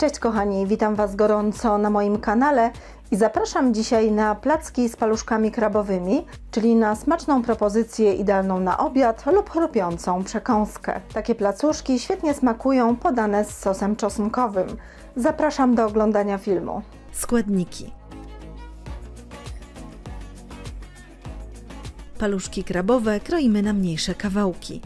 Cześć kochani, witam Was gorąco na moim kanale i zapraszam dzisiaj na placki z paluszkami krabowymi, czyli na smaczną propozycję idealną na obiad lub chrupiącą przekąskę. Takie placuszki świetnie smakują, podane z sosem czosnkowym. Zapraszam do oglądania filmu. Składniki: paluszki krabowe kroimy na mniejsze kawałki.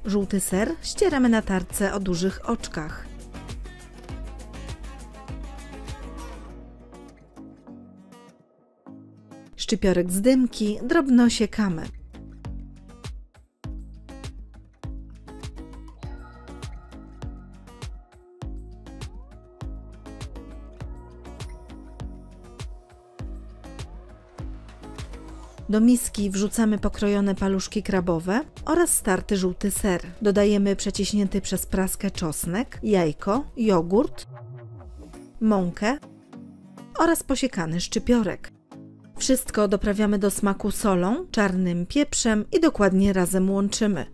Żółty ser ścieramy na tarce o dużych oczkach. Szczypiorek z dymki drobno siekamy. Do miski wrzucamy pokrojone paluszki krabowe oraz starty żółty ser. Dodajemy przeciśnięty przez praskę czosnek, jajko, jogurt, mąkę oraz posiekany szczypiorek. Wszystko doprawiamy do smaku solą, czarnym pieprzem i dokładnie razem łączymy.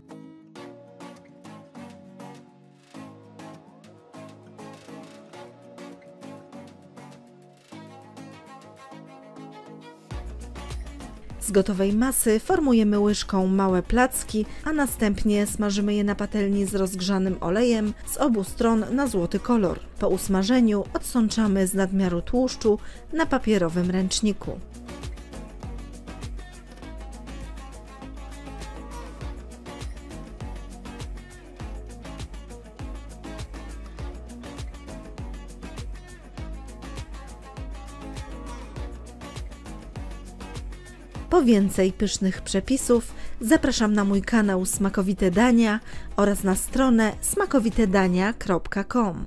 Z gotowej masy formujemy łyżką małe placki, a następnie smażymy je na patelni z rozgrzanym olejem z obu stron na złoty kolor. Po usmażeniu odsączamy z nadmiaru tłuszczu na papierowym ręczniku. Po więcej pysznych przepisów zapraszam na mój kanał Smakowite Dania oraz na stronę smakowitedania.com.